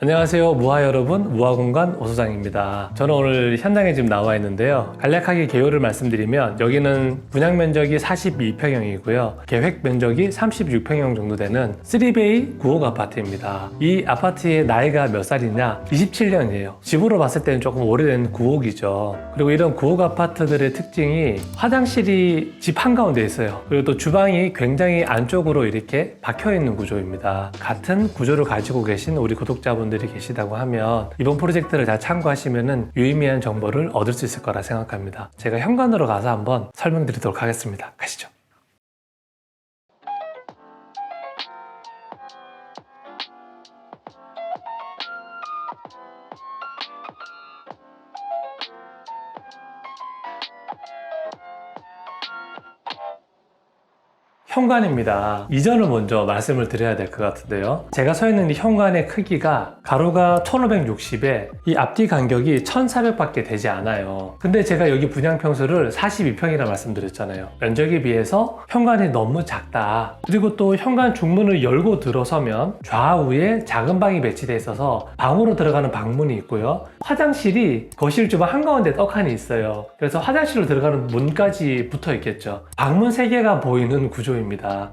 안녕하세요, 무화 여러분, 무화공간 오소장입니다. 저는 오늘 현장에 지금 나와 있는데요. 간략하게 개요를 말씀드리면 여기는 분양 면적이 42평형이고요 계획 면적이 36평형 정도 되는 3베이 9억 아파트입니다. 이 아파트의 나이가 몇 살이냐? 27년이에요 집으로 봤을 때는 조금 오래된 9옥이죠 그리고 이런 9옥 아파트들의 특징이 화장실이 집 한가운데 있어요. 그리고 또 주방이 굉장히 안쪽으로 이렇게 박혀 있는 구조입니다. 같은 구조를 가지고 계신 우리 구독자분들이 계시다고 하면 이번 프로젝트를 잘 참고하시면 유의미한 정보를 얻을 수 있을 거라 생각합니다. 제가 현관으로 가서 한번 설명드리도록 하겠습니다. 가시죠. 현관입니다. 이전을 먼저 말씀을 드려야 될 것 같은데요. 제가 서 있는 이 현관의 크기가 가로가 1560에 이 앞뒤 간격이 1400밖에 되지 않아요. 근데 제가 여기 분양 평수를 42평이라 말씀드렸잖아요. 면적에 비해서 현관이 너무 작다. 그리고 또 현관 중문을 열고 들어서면 좌우에 작은 방이 배치되어 있어서 방으로 들어가는 방문이 있고요. 화장실이 거실 주방 한가운데 떡하니 있어요. 그래서 화장실로 들어가는 문까지 붙어 있겠죠. 방문 3개가 보이는 구조입니다.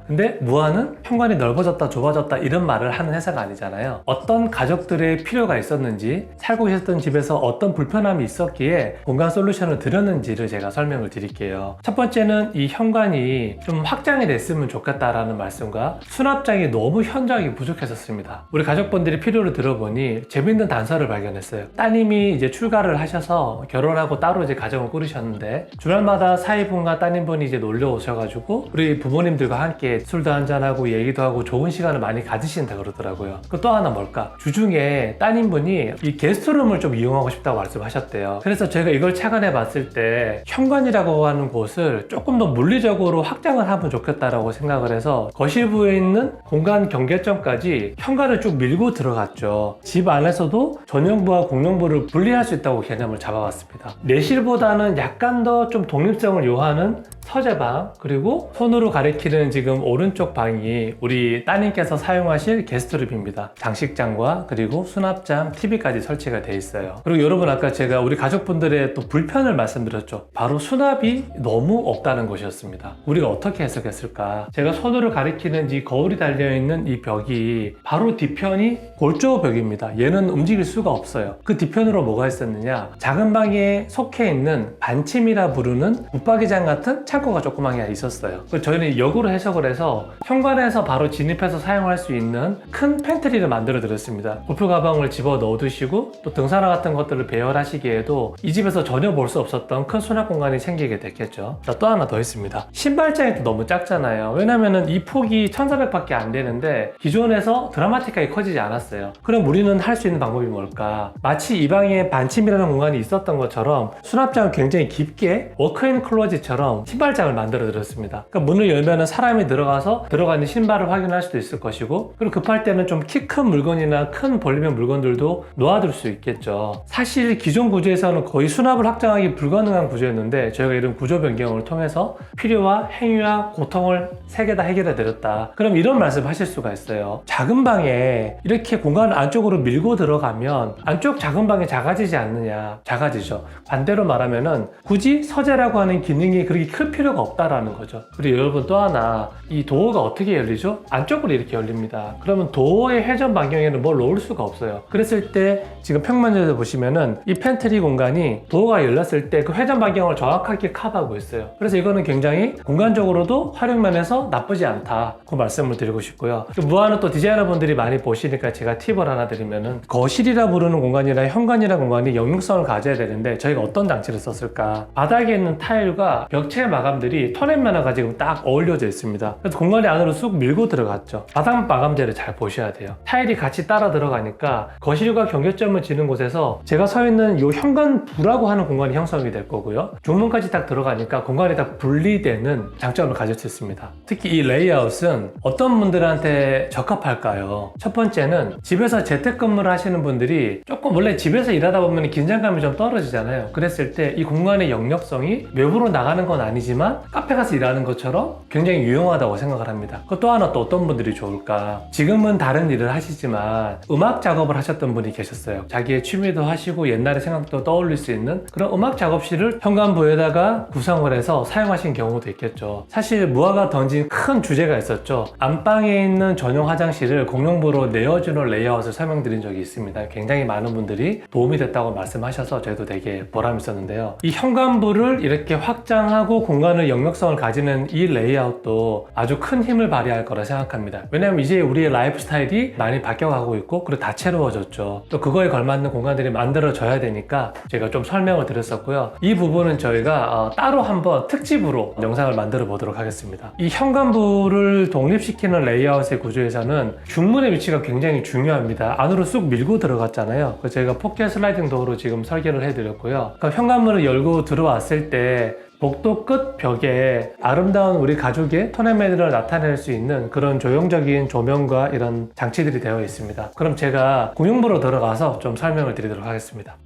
근데 무화는 현관이 넓어졌다 좁아졌다 이런 말을 하는 회사가 아니잖아요. 어떤 가족들의 필요가 있었는지, 살고 계셨던 집에서 어떤 불편함이 있었기에 공간 솔루션을 드렸는지를 제가 설명을 드릴게요. 첫 번째는 이 현관이 좀 확장이 됐으면 좋겠다라는 말씀과 수납장이 너무 현저하게 부족했었습니다. 우리 가족분들이 필요를 들어보니 재밌는 단서를 발견했어요. 따님이 이제 출가를 하셔서 결혼하고 따로 이제 가정을 꾸리셨는데 주말마다 사위분과 따님분이 이제 놀러 오셔가지고 우리 부모님들과 함께 술도 한잔하고 얘기도 하고 좋은 시간을 많이 가지신다 그러더라고요. 그 또 하나 뭘까? 주중에 따님분이 이 게스트룸을 좀 이용하고 싶다고 말씀하셨대요. 그래서 제가 이걸 착안해 봤을 때 현관이라고 하는 곳을 조금 더 물리적으로 확장을 하면 좋겠다라고 생각을 해서 거실부에 있는 공간 경계점까지 현관을 쭉 밀고 들어갔죠. 집 안에서도 전용부와 공용부를 분리할 수 있다고 개념을 잡아봤습니다. 내실보다는 약간 더 좀 독립성을 요하는 서재방, 그리고 손으로 가리키는 지금 오른쪽 방이 우리 따님께서 사용하실 게스트룸입니다. 장식장과 그리고 수납장, TV까지 설치가 되어 있어요. 그리고 여러분 아까 제가 우리 가족분들의 또 불편을 말씀드렸죠. 바로 수납이 너무 없다는 것이었습니다. 우리가 어떻게 해석했을까? 제가 손으로 가리키는 이 거울이 달려있는 이 벽이 바로 뒤편이 골조 벽입니다. 얘는 움직일 수가 없어요. 그 뒤편으로 뭐가 있었느냐? 작은 방에 속해 있는 반침이라 부르는 붙박이장 같은 창고가 조그맣게 있었어요. 저희는 역으로 해석을 해서 현관에서 바로 진입해서 사용할 수 있는 큰 팬트리를 만들어 드렸습니다. 골프 가방을 집어 넣어두시고 또 등산화 같은 것들을 배열하시기에도 이 집에서 전혀 볼 수 없었던 큰 수납 공간이 생기게 됐겠죠. 자, 또 하나 더 있습니다. 신발장이 너무 작잖아요. 왜냐면은 이 폭이 1400밖에 안 되는데 기존에서 드라마틱하게 커지지 않았어요. 그럼 우리는 할 수 있는 방법이 뭘까? 마치 이 방에 반침이라는 공간이 있었던 것처럼 수납장을 굉장히 깊게 워크인 클로짓처럼 신발장을 만들어 드렸습니다. 그러니까 문을 열면은 사람이 들어가서 들어가는 신발을 확인할 수도 있을 것이고, 그리고 급할 때는 좀 키 큰 물건이나 큰 볼륨의 물건들도 놓아둘 수 있겠죠. 사실 기존 구조에서는 거의 수납을 확장하기 불가능한 구조였는데 저희가 이런 구조 변경을 통해서 필요와 행위와 고통을 3개 다 해결해 드렸다. 그럼 이런 말씀 하실 수가 있어요. 작은 방에 이렇게 공간을 안쪽으로 밀고 들어가면 안쪽 작은 방이 작아지지 않느냐? 작아지죠. 반대로 말하면은 굳이 서재라고 하는 기능이 그렇게 클 필요가 없다라는 거죠. 그리고 여러분 또 하나, 이 도어가 어떻게 열리죠? 안쪽으로 이렇게 열립니다. 그러면 도어의 회전 반경에는 뭘 넣을 수가 없어요. 그랬을 때 지금 평면에서 보시면은 이 팬트리 공간이 도어가 열렸을 때 그 회전 반경을 정확하게 커버하고 있어요. 그래서 이거는 굉장히 공간적으로도 활용면에서 나쁘지 않다, 그 말씀을 드리고 싶고요. 무화는 또 디자이너분들이 많이 보시니까 제가 팁을 하나 드리면은 거실이라 부르는 공간이랑 현관이라는 공간이 역류성을 가져야 되는데 저희가 어떤 장치를 썼을까? 바닥에 있는 타일과 벽체 마감들이 터널 면화가 지금 딱 어울려져 있습니다. 그래서 공간이 안으로 쑥 밀고 들어갔죠. 바닥 마감재를 잘 보셔야 돼요. 타일이 같이 따라 들어가니까 거실과 경계점을 지는 곳에서 제가 서 있는 이 현관부라고 하는 공간이 형성이 될 거고요. 중문까지 딱 들어가니까 공간이 딱 분리되는 장점을 가질 수 있습니다. 특히 이 레이아웃은 어떤 분들한테 적합할까요? 첫 번째는 집에서 재택근무를 하시는 분들이 조금 원래 집에서 일하다 보면 긴장감이 좀 떨어지잖아요. 그랬을 때 이 공간의 역력성이 외부로 나가는 건 아니지만 아니지만 카페 가서 일하는 것처럼 굉장히 유용하다고 생각을 합니다. 또 하나 또 어떤 분들이 좋을까? 지금은 다른 일을 하시지만 음악 작업을 하셨던 분이 계셨어요. 자기의 취미도 하시고 옛날의 생각도 떠올릴 수 있는 그런 음악 작업실을 현관부에다가 구성을 해서 사용하신 경우도 있겠죠. 사실 무화가 던진 큰 주제가 있었죠. 안방에 있는 전용 화장실을 공용부로 내어주는 레이아웃을 설명드린 적이 있습니다. 굉장히 많은 분들이 도움이 됐다고 말씀하셔서 저희도 되게 보람 있었는데요. 이 현관부를 이렇게 확장하고 공간의 영역성을 가지는 이 레이아웃도 아주 큰 힘을 발휘할 거라 생각합니다. 왜냐하면 이제 우리의 라이프 스타일이 많이 바뀌어가고 있고 그리고 다채로워졌죠. 또 그거에 걸맞는 공간들이 만들어져야 되니까 제가 좀 설명을 드렸었고요. 이 부분은 저희가 따로 한번 특집으로 영상을 만들어 보도록 하겠습니다. 이 현관부를 독립시키는 레이아웃의 구조에서는 중문의 위치가 굉장히 중요합니다. 안으로 쑥 밀고 들어갔잖아요. 그래서 저희가 포켓 슬라이딩 도어로 지금 설계를 해드렸고요. 그러니까 현관문을 열고 들어왔을 때 복도 끝 벽에 아름다운 우리 가족의 토네메드를 나타낼 수 있는 그런 조형적인 조명과 이런 장치들이 되어 있습니다. 그럼 제가 공용부로 들어가서 좀 설명을 드리도록 하겠습니다.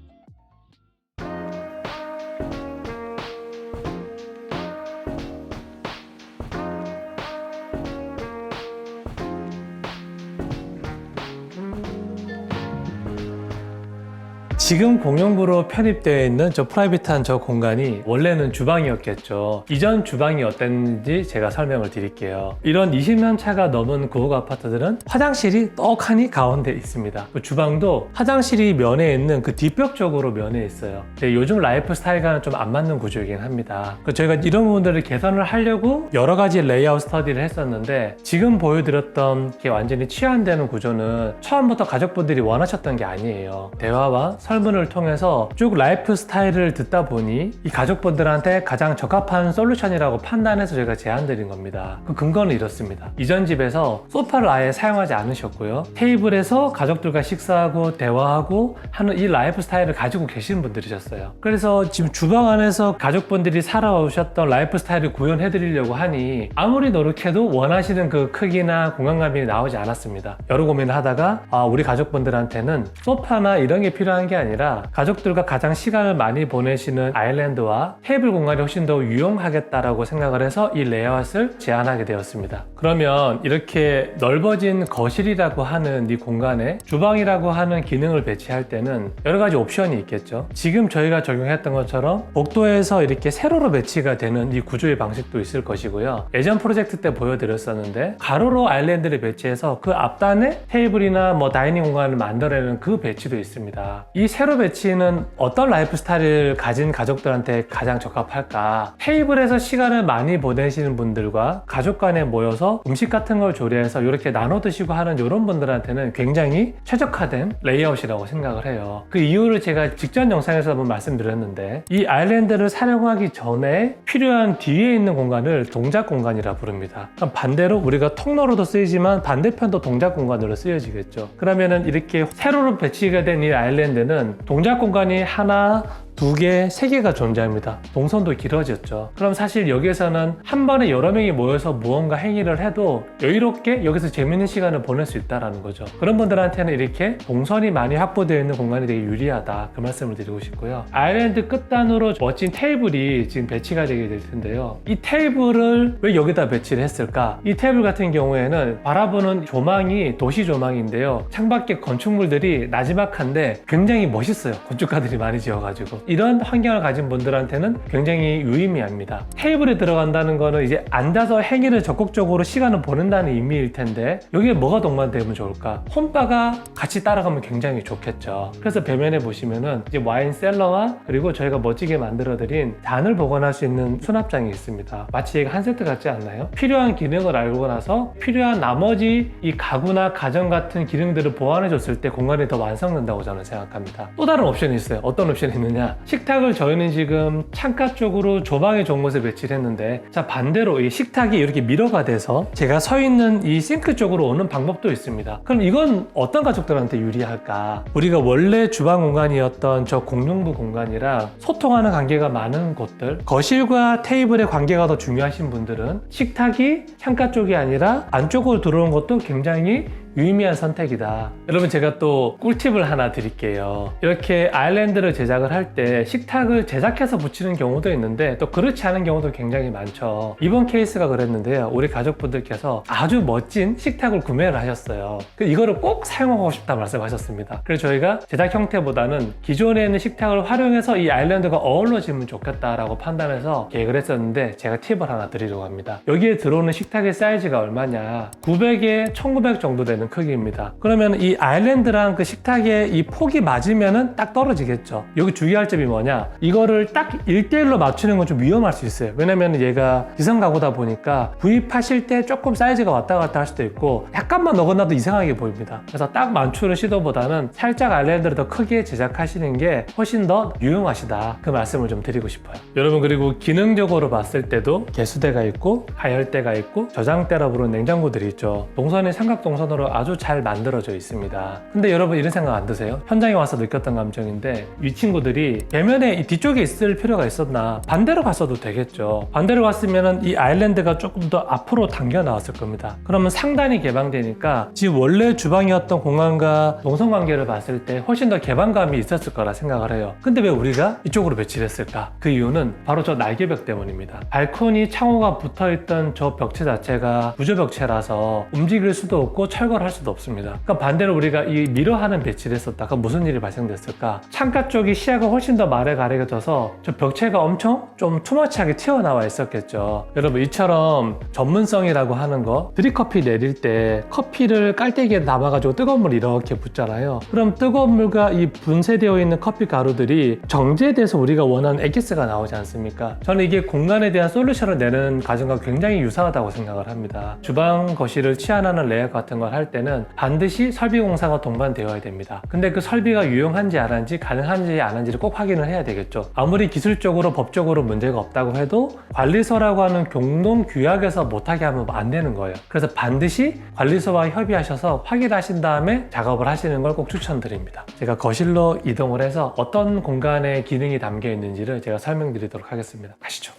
지금 공용부로 편입되어 있는 저 프라이빗한 저 공간이 원래는 주방이었겠죠. 이전 주방이 어땠는지 제가 설명을 드릴게요. 이런 20년 차가 넘은 고급 아파트들은 화장실이 떡하니 가운데 있습니다. 그 주방도 화장실이 면에 있는 그 뒷벽 쪽으로 면에 있어요. 근데 요즘 라이프 스타일과는 좀 안 맞는 구조이긴 합니다. 저희가 이런 부분들을 개선을 하려고 여러 가지 레이아웃 스터디를 했었는데 지금 보여드렸던 게 완전히 치환되는 구조는 처음부터 가족분들이 원하셨던 게 아니에요. 대화와 설문을 통해서 쭉 라이프 스타일을 듣다 보니 이 가족분들한테 가장 적합한 솔루션이라고 판단해서 제가 제안드린 겁니다. 그 근거는 이렇습니다. 이전 집에서 소파를 아예 사용하지 않으셨고요. 테이블에서 가족들과 식사하고 대화하고 하는 이 라이프 스타일을 가지고 계시는 분들이셨어요. 그래서 지금 주방 안에서 가족분들이 살아오셨던 라이프 스타일을 구현해 드리려고 하니 아무리 노력해도 원하시는 그 크기나 공간감이 나오지 않았습니다. 여러 고민을 하다가 우리 가족분들한테는 소파나 이런 게 필요한 게 아니라 가족들과 가장 시간을 많이 보내시는 아일랜드와 테이블 공간이 훨씬 더 유용하겠다라고 생각을 해서 이 레이아웃을 제안하게 되었습니다. 그러면 이렇게 넓어진 거실이라고 하는 이 공간에 주방이라고 하는 기능을 배치할 때는 여러 가지 옵션이 있겠죠. 지금 저희가 적용했던 것처럼 복도에서 이렇게 세로로 배치가 되는 이 구조의 방식도 있을 것이고요. 예전 프로젝트 때 보여드렸었는데 가로로 아일랜드를 배치해서 그 앞단에 테이블이나 다이닝 공간을 만들어내는 그 배치도 있습니다. 이 세로 배치는 어떤 라이프 스타일을 가진 가족들한테 가장 적합할까? 테이블에서 시간을 많이 보내시는 분들과 가족 간에 모여서 음식 같은 걸 조리해서 이렇게 나눠 드시고 하는 이런 분들한테는 굉장히 최적화된 레이아웃이라고 생각을 해요. 그 이유를 제가 직전 영상에서 한번 말씀드렸는데 이 아일랜드를 사용하기 전에 필요한 뒤에 있는 공간을 동작 공간이라 부릅니다. 그럼 반대로 우리가 통로로도 쓰이지만 반대편도 동작 공간으로 쓰여지겠죠. 그러면은 이렇게 세로로 배치가 된 이 아일랜드는 동작 공간이 하나, 두 개, 세 개가 존재합니다. 동선도 길어졌죠. 그럼 사실 여기에서는 한 번에 여러 명이 모여서 무언가 행위를 해도 여유롭게 여기서 재밌는 시간을 보낼 수 있다는 거죠. 그런 분들한테는 이렇게 동선이 많이 확보되어 있는 공간이 되게 유리하다, 그 말씀을 드리고 싶고요. 아일랜드 끝단으로 멋진 테이블이 지금 배치가 되게 될 텐데요. 이 테이블을 왜 여기다 배치를 했을까? 이 테이블 같은 경우에는 바라보는 조망이 도시 조망인데요. 창밖에 건축물들이 나지막한데 굉장히 멋있어요. 건축가들이 많이 지어가지고. 이런 환경을 가진 분들한테는 굉장히 유의미합니다. 테이블에 들어간다는 거는 이제 앉아서 행위를 적극적으로 시간을 보낸다는 의미일 텐데 여기에 뭐가 동반되면 좋을까? 홈바가 같이 따라가면 굉장히 좋겠죠. 그래서 벽면에 보시면은 이제 와인 셀러와 그리고 저희가 멋지게 만들어드린 잔을 보관할 수 있는 수납장이 있습니다. 마치 한 세트 같지 않나요? 필요한 기능을 알고 나서 필요한 나머지 이 가구나 가전 같은 기능들을 보완해 줬을 때 공간이 더 완성된다고 저는 생각합니다. 또 다른 옵션이 있어요. 어떤 옵션이 있느냐? 식탁을 저희는 지금 창가 쪽으로 조망이 좋은 곳에 배치를 했는데, 자 반대로 이 식탁이 이렇게 미러가 돼서 제가 서 있는 이 싱크 쪽으로 오는 방법도 있습니다. 그럼 이건 어떤 가족들한테 유리할까? 우리가 원래 주방 공간이었던 저 공용부 공간이랑 소통하는 관계가 많은 곳들, 거실과 테이블의 관계가 더 중요하신 분들은 식탁이 창가 쪽이 아니라 안쪽으로 들어오는 것도 굉장히 유의미한 선택이다. 여러분 제가 또 꿀팁을 하나 드릴게요. 이렇게 아일랜드를 제작을 할 때 식탁을 제작해서 붙이는 경우도 있는데 또 그렇지 않은 경우도 굉장히 많죠. 이번 케이스가 그랬는데요. 우리 가족분들께서 아주 멋진 식탁을 구매를 하셨어요. 이거를 꼭 사용하고 싶다 말씀하셨습니다. 그래서 저희가 제작 형태보다는 기존에 있는 식탁을 활용해서 이 아일랜드가 어우러지면 좋겠다라고 판단해서 계획을 했었는데 제가 팁을 하나 드리려고 합니다. 여기에 들어오는 식탁의 사이즈가 얼마냐, 900에 1900 정도 되는 크기입니다. 그러면 이 아일랜드랑 그 식탁의 이 폭이 맞으면은 딱 떨어지겠죠. 여기 주의할 점이 뭐냐, 이거를 딱 1대1로 맞추는 건 좀 위험할 수 있어요. 왜냐면 얘가 기성 가구다 보니까 구입하실 때 조금 사이즈가 왔다 갔다 할 수도 있고 약간만 어긋나도 이상하게 보입니다. 그래서 딱 맞추는 시도보다는 살짝 아일랜드를 더 크게 제작하시는 게 훨씬 더 유용하시다, 그 말씀을 좀 드리고 싶어요. 여러분 그리고 기능적으로 봤을 때도 개수대가 있고 가열대가 있고 저장대라 부르는 냉장고들이 있죠. 동선이 삼각동선으로 아주 잘 만들어져 있습니다. 근데 여러분 이런 생각 안 드세요? 현장에 와서 느꼈던 감정인데 이 친구들이 벽면에 이 뒤쪽에 있을 필요가 있었나, 반대로 갔어도 되겠죠. 반대로 갔으면 이 아일랜드가 조금 더 앞으로 당겨 나왔을 겁니다. 그러면 상단이 개방되니까 지금 원래 주방이었던 공간과 동선 관계를 봤을 때 훨씬 더 개방감이 있었을 거라 생각을 해요. 근데 왜 우리가 이쪽으로 배치를 했을까? 그 이유는 바로 저 날개벽 때문입니다. 발코니 창호가 붙어있던 저 벽체 자체가 구조벽체라서 움직일 수도 없고 철거를 할 수도 없습니다. 그러니까 반대로 우리가 이 미러하는 배치를 했었다. 그럼 무슨 일이 발생됐을까? 창가 쪽이 시야가 훨씬 더 말에 가려져서 저 벽체가 엄청 좀 투머치하게 튀어나와 있었겠죠. 여러분 이처럼 전문성이라고 하는 거, 드립커피 내릴 때 커피를 깔때기에 담아가지고 뜨거운 물 이렇게 붓잖아요. 그럼 뜨거운 물과 이 분쇄되어 있는 커피 가루들이 정제돼서 우리가 원하는 엑기스가 나오지 않습니까? 저는 이게 공간에 대한 솔루션을 내는 과정과 굉장히 유사하다고 생각을 합니다. 주방 거실을 치환하는 레이아웃 같은 걸 할 때는 반드시 설비 공사가 동반되어야 됩니다. 근데 그 설비가 유용한지 안 한지, 가능한지 안 한지를 꼭 확인을 해야 되겠죠. 아무리 기술적으로 법적으로 문제가 없다고 해도 관리소라고 하는 공동 규약에서 못하게 하면 안 되는 거예요. 그래서 반드시 관리소와 협의하셔서 확인하신 다음에 작업을 하시는 걸 꼭 추천드립니다. 제가 거실로 이동을 해서 어떤 공간에 기능이 담겨 있는지를 제가 설명드리도록 하겠습니다. 가시죠.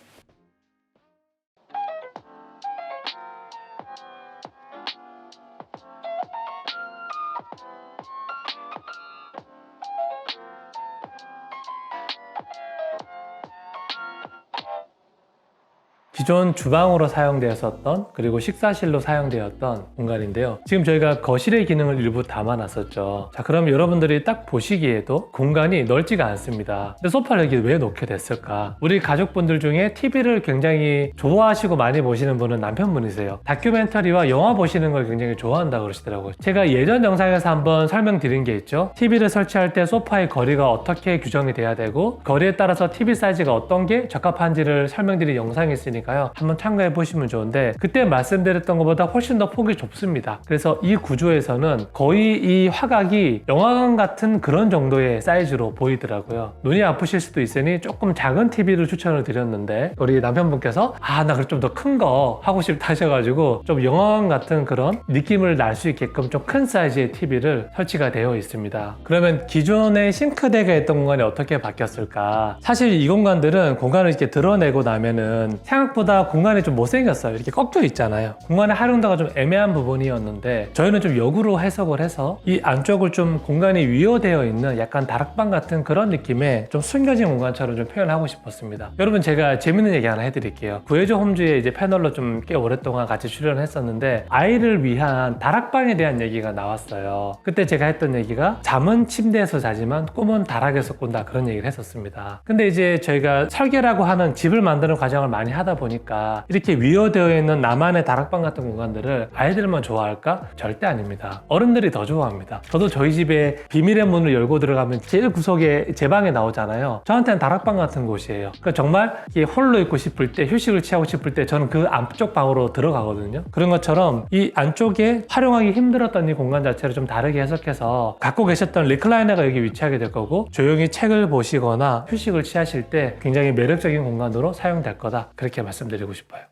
기존 주방으로 사용되었었던, 그리고 식사실로 사용되었던 공간인데요. 지금 저희가 거실의 기능을 일부 담아놨었죠. 자, 그럼 여러분들이 딱 보시기에도 공간이 넓지가 않습니다. 근데 소파를 여기 왜 놓게 됐을까? 우리 가족분들 중에 TV를 굉장히 좋아하시고 많이 보시는 분은 남편분이세요. 다큐멘터리와 영화 보시는 걸 굉장히 좋아한다고 그러시더라고요. 제가 예전 영상에서 한번 설명드린 게 있죠. TV를 설치할 때 소파의 거리가 어떻게 규정이 돼야 되고 거리에 따라서 TV 사이즈가 어떤 게 적합한지를 설명드린 영상이 있으니까 한번 참고해 보시면 좋은데, 그때 말씀드렸던 것보다 훨씬 더 폭이 좁습니다. 그래서 이 구조에서는 거의 이 화각이 영화관 같은 그런 정도의 사이즈로 보이더라고요. 눈이 아프실 수도 있으니 조금 작은 TV를 추천을 드렸는데 우리 남편분께서 나 그럼 좀 더 큰 거 하고 싶다 하셔가지고 좀 영화관 같은 그런 느낌을 날 수 있게끔 좀 큰 사이즈의 TV를 설치가 되어 있습니다. 그러면 기존의 싱크대가 있던 공간이 어떻게 바뀌었을까? 사실 이 공간들은 공간을 이렇게 드러내고 나면은 생각보다 공간이 좀 못생겼어요. 이렇게 꺾여 있잖아요. 공간의 활용도가 좀 애매한 부분이었는데 저희는 좀 역으로 해석을 해서 이 안쪽을 좀 공간이 위어되어 있는 약간 다락방 같은 그런 느낌의 좀 숨겨진 공간처럼 좀 표현하고 싶었습니다. 여러분 제가 재밌는 얘기 하나 해드릴게요. 구해줘 홈즈에 이제 패널로 좀 꽤 오랫동안 같이 출연을 했었는데 아이를 위한 다락방에 대한 얘기가 나왔어요. 그때 제가 했던 얘기가 잠은 침대에서 자지만 꿈은 다락에서 꾼다, 그런 얘기를 했었습니다. 근데 이제 저희가 설계라고 하는 집을 만드는 과정을 많이 하다 보니까 이렇게 위어되어 있는 나만의 다락방 같은 공간들을 아이들만 좋아할까? 절대 아닙니다. 어른들이 더 좋아합니다. 저도 저희 집에 비밀의 문을 열고 들어가면 제일 구석에 제 방에 나오잖아요. 저한테는 다락방 같은 곳이에요. 그러니까 정말 홀로 있고 싶을 때, 휴식을 취하고 싶을 때 저는 그 안쪽 방으로 들어가거든요. 그런 것처럼 이 안쪽에 활용하기 힘들었던 이 공간 자체를 좀 다르게 해석해서 갖고 계셨던 리클라이너가 여기 위치하게 될 거고 조용히 책을 보시거나 휴식을 취하실 때 굉장히 매력적인 공간으로 사용될 거다, 그렇게 말씀드리고 싶어요.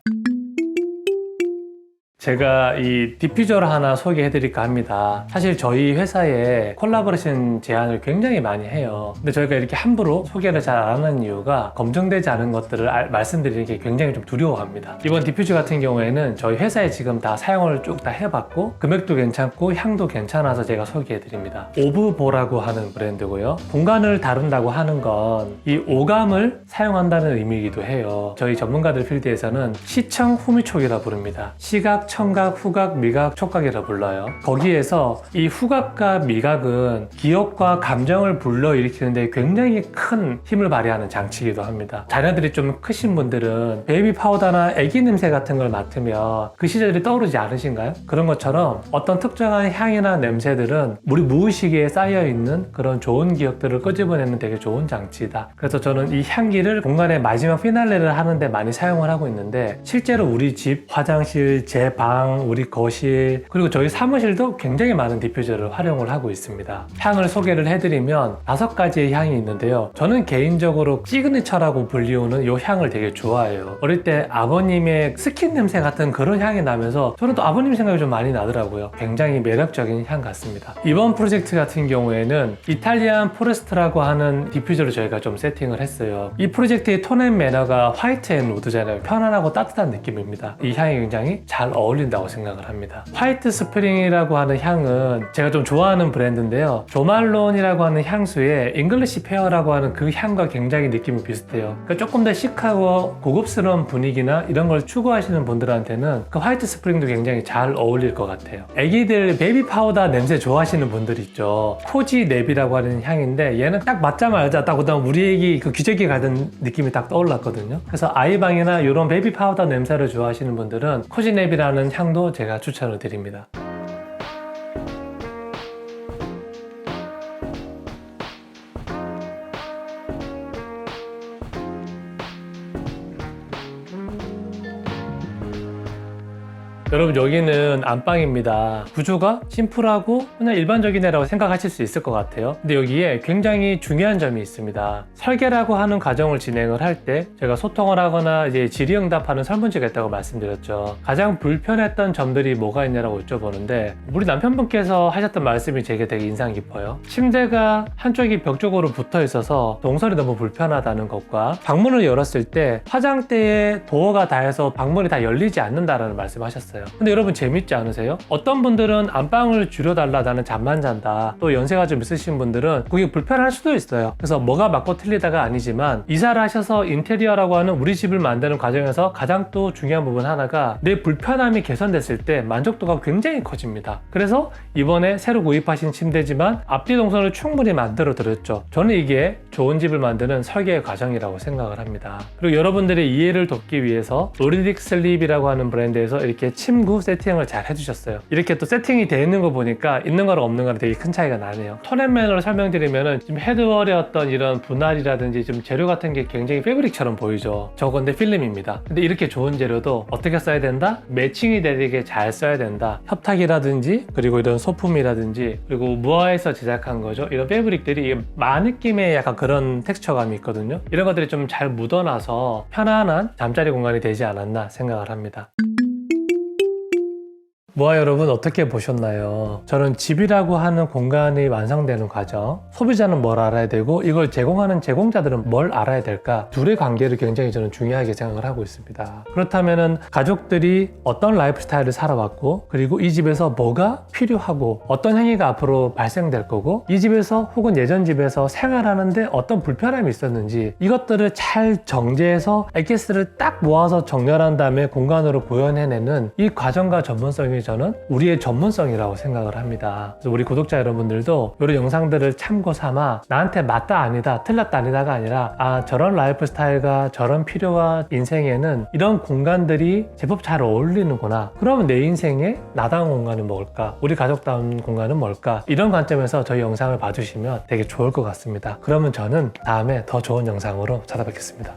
제가 이 디퓨저를 하나 소개해드릴까 합니다. 사실 저희 회사에 콜라보레이션 제안을 굉장히 많이 해요. 근데 저희가 이렇게 함부로 소개를 잘 안 하는 이유가 검증되지 않은 것들을 말씀드리는 게 굉장히 좀 두려워합니다. 이번 디퓨저 같은 경우에는 저희 회사에 지금 다 사용을 쭉 다 해봤고 금액도 괜찮고 향도 괜찮아서 제가 소개해드립니다. 오브보라고 하는 브랜드고요. 공간을 다룬다고 하는 건 이 오감을 사용한다는 의미이기도 해요. 저희 전문가들 필드에서는 시청 후미촉이라 부릅니다. 시각, 청각, 후각, 미각, 촉각이라 불러요. 거기에서 이 후각과 미각은 기억과 감정을 불러일으키는데 굉장히 큰 힘을 발휘하는 장치이기도 합니다. 자녀들이 좀 크신 분들은 베이비 파우더나 애기 냄새 같은 걸 맡으면 그 시절이 떠오르지 않으신가요? 그런 것처럼 어떤 특정한 향이나 냄새들은 우리 무의식에 쌓여있는 그런 좋은 기억들을 끄집어내는 되게 좋은 장치다. 그래서 저는 이 향기를 공간의 마지막 피날레를 하는데 많이 사용을 하고 있는데 실제로 우리 집, 화장실, 제 방, 우리 거실 그리고 저희 사무실도 굉장히 많은 디퓨저를 활용을 하고 있습니다. 향을 소개를 해드리면 5가지의 향이 있는데요. 저는 개인적으로 시그니처라고 불리우는 이 향을 되게 좋아해요. 어릴 때 아버님의 스킨 냄새 같은 그런 향이 나면서 저는 또 아버님 생각이 좀 많이 나더라고요. 굉장히 매력적인 향 같습니다. 이번 프로젝트 같은 경우에는 이탈리안 포레스트라고 하는 디퓨저를 저희가 좀 세팅을 했어요. 이 프로젝트의 톤 앤 매너가 화이트 앤 우드잖아요. 편안하고 따뜻한 느낌입니다. 이 향이 굉장히 잘 어울린다고 생각을 합니다. 화이트 스프링이라고 하는 향은 제가 좀 좋아하는 브랜드인데요. 조말론이라고 하는 향수에 잉글리시 페어라고 하는 그 향과 굉장히 느낌이 비슷해요. 그러니까 조금 더 시크하고 고급스러운 분위기나 이런 걸 추구하시는 분들한테는 그 화이트 스프링도 굉장히 잘 어울릴 것 같아요. 애기들 베이비 파우더 냄새 좋아하시는 분들 있죠. 코지 넵이라고 하는 향인데 얘는 딱 맞자마자 딱 그다음 우리 애기 그 기저귀 가든 느낌이 딱 떠올랐거든요. 그래서 아이방이나 이런 베이비 파우더 냄새를 좋아하시는 분들은 코지 넵이라는 향도 제가 추천을 드립니다. 여러분 여기는 안방입니다. 구조가 심플하고 그냥 일반적인 애라고 생각하실 수 있을 것 같아요. 근데 여기에 굉장히 중요한 점이 있습니다. 설계라고 하는 과정을 진행을 할 때 제가 소통을 하거나 이제 질의응답하는 설문지가 있다고 말씀드렸죠. 가장 불편했던 점들이 뭐가 있냐라고 여쭤보는데 우리 남편분께서 하셨던 말씀이 제게 되게 인상 깊어요. 침대가 한쪽이 벽 쪽으로 붙어 있어서 동선이 너무 불편하다는 것과 방문을 열었을 때 화장대에 도어가 닿아서 방문이 다 열리지 않는다라는 말씀하셨어요. 근데 여러분 재밌지 않으세요? 어떤 분들은 안방을 줄여달라 나는 잠만 잔다 또 연세가 좀 있으신 분들은 그게 불편할 수도 있어요. 그래서 뭐가 맞고 틀리다가 아니지만 이사를 하셔서 인테리어라고 하는 우리 집을 만드는 과정에서 가장 또 중요한 부분 하나가 내 불편함이 개선됐을 때 만족도가 굉장히 커집니다. 그래서 이번에 새로 구입하신 침대지만 앞뒤 동선을 충분히 만들어 드렸죠. 저는 이게 좋은 집을 만드는 설계의 과정이라고 생각을 합니다. 그리고 여러분들의 이해를 돕기 위해서 노르딕 슬립이라고 하는 브랜드에서 이렇게 침구 세팅을 잘 해주셨어요. 이렇게 또 세팅이 되어 있는 거 보니까 있는 거랑 없는 거랑 되게 큰 차이가 나네요. 톤앤매너를 설명드리면은 지금 헤드월의 어떤 이런 분할이라든지 좀 재료 같은 게 굉장히 패브릭처럼 보이죠. 저건데 필름입니다. 근데 이렇게 좋은 재료도 어떻게 써야 된다? 매칭이 되게 잘 써야 된다. 협탁이라든지 그리고 이런 소품이라든지 그리고 무화에서 제작한 거죠. 이런 패브릭들이 마 느낌의 약간 그런 텍스처감이 있거든요. 이런 것들이 좀 잘 묻어나서 편안한 잠자리 공간이 되지 않았나 생각을 합니다. 모아 여러분 어떻게 보셨나요? 저는 집이라고 하는 공간이 완성되는 과정, 소비자는 뭘 알아야 되고 이걸 제공하는 제공자들은 뭘 알아야 될까? 둘의 관계를 굉장히 저는 중요하게 생각을 하고 있습니다. 그렇다면은 가족들이 어떤 라이프 스타일을 살아왔고 그리고 이 집에서 뭐가 필요하고 어떤 행위가 앞으로 발생될 거고 이 집에서 혹은 예전 집에서 생활하는데 어떤 불편함이 있었는지 이것들을 잘 정제해서 엑기스를 딱 모아서 정렬한 다음에 공간으로 구현해내는 이 과정과 전문성이 저는 우리의 전문성이라고 생각을 합니다. 그래서 우리 구독자 여러분들도 이런 영상들을 참고 삼아 나한테 맞다 아니다 틀렸다 아니다가 아니라 아 저런 라이프 스타일과 저런 필요와 인생에는 이런 공간들이 제법 잘 어울리는구나. 그러면 내 인생에 나다운 공간은 뭘까? 우리 가족다운 공간은 뭘까? 이런 관점에서 저희 영상을 봐주시면 되게 좋을 것 같습니다. 그러면 저는 다음에 더 좋은 영상으로 찾아뵙겠습니다.